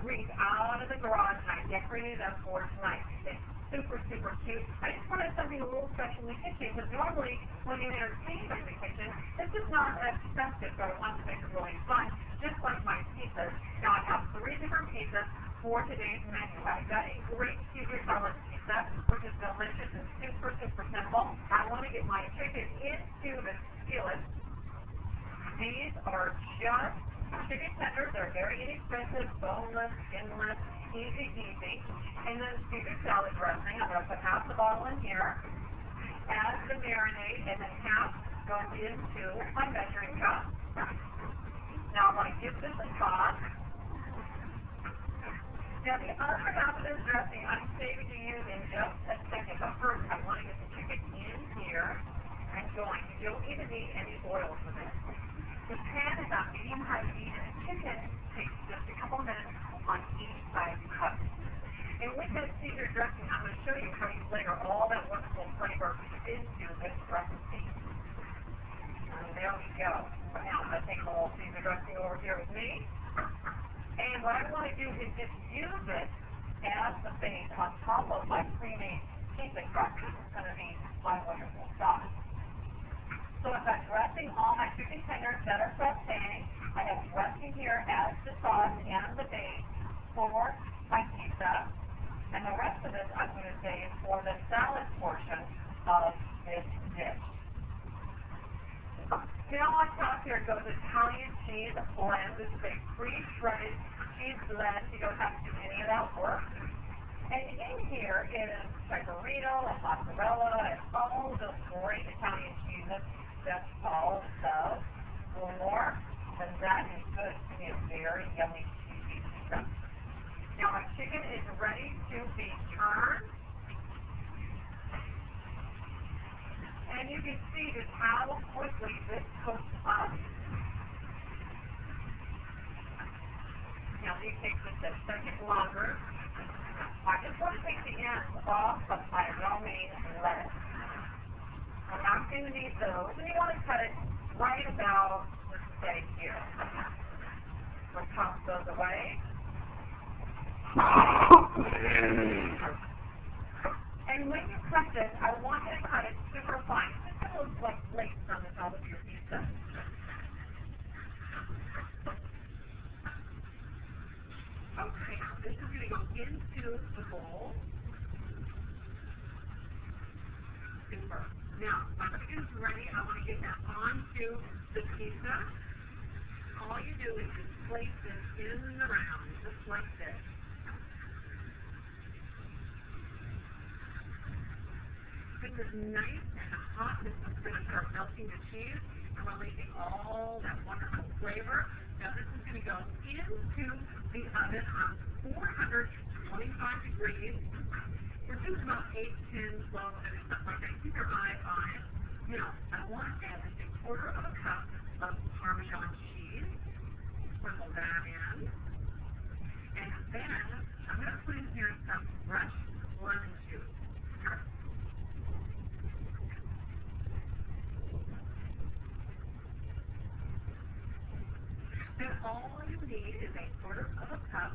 wreath out of the garage and I decorated it up for tonight. It's super, super cute. I just wanted something a little special in the kitchen because normally when you entertain in the kitchen, this is not expensive, but I want to make it really fun, just like my pizzas. Now I have 3 different pizzas for today's menu. I've got a great Cesar salad pizza, which is delicious and super, super simple. I want to get my chicken into the skillet. These are just chicken tenders. They're very inexpensive, boneless, skinless, easy peasy. And then Cesar salad dressing. I'm going to put half the bottle in here, add the marinade, and then half goes into my measuring cup. Now I'm going to give this a toss. Now the other half of this dressing I'm saving to use in just a second, but first I want to get the chicken in here and going. You don't even need any oil for this. The pan is on medium-high heat, and the chicken takes just a couple minutes on each side cut. And with this Cesar dressing, I'm going to show you how you layer all that wonderful flavor into this recipe. And there we go. Now I'm going to take a little Cesar dressing over here with me. And what I want to do is just use it as the base on top of my pre-made pizza crust. This is going to be my wonderful sauce. So I've got dressing all my chicken tenders that are sauteing. I have dressing here as the sauce and the base for my pizza. And the rest of this I'm going to save for the salad portion of this dish. Now on top here goes Italian cheese blend. This is a pre-shredded cheese blend. You don't have to do any of that work. And in here is pecorino and mozzarella and all those great Italian cheeses that Paul loves. More than that is good to be a very yummy cheesy pizza. Now my chicken is ready to be turned. And you can see just how quickly this cooks up. Now these take just a second longer. I just want to take the ends off of my romaine lettuce. I'm not going to need those, and you want to cut it right about, let's say, here. We'll toss those away. And when you cut this, I want you to cut it super fine. It's just going to look like lace on the top of your pizza. Okay, this is going to go into the bowl. Super. Now, my chicken's ready. I want to get that onto the pizza. All you do is just place this in the round, just like this. This is nice and hot. This is going to start melting the cheese and releasing all that wonderful flavor. Now, this is going to go into the oven on 425 degrees. For just about 8, 10, 12 minutes, something like that. Keep your eye on it. Now, I want to add just a quarter of a cup of Parmesan cheese. Sprinkle that in. And then I'm going to put in here some fresh lemon juice. Then all you need is a quarter of a cup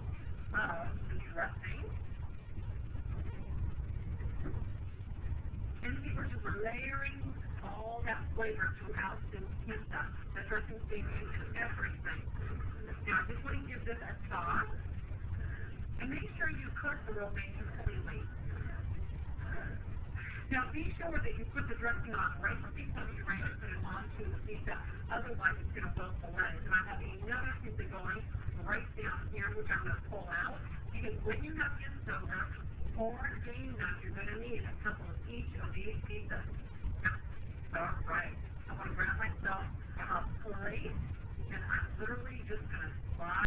of the dressing. And we're just layering all that flavor throughout this pizza. The dressing's being used in everything. Now, I just want to give this a sauce. And make sure you cook the romaine completely. Now, be sure that you put the dressing on right before you're ready to put it onto the pizza. Otherwise, it's going to both the lettuce. And I have another pizza going right down here, which I'm going to pull out. Because when you have this over, for game night, you're going to need a couple of each of these pizzas. All right. I'm going to grab myself a plate, and I'm literally just going to slide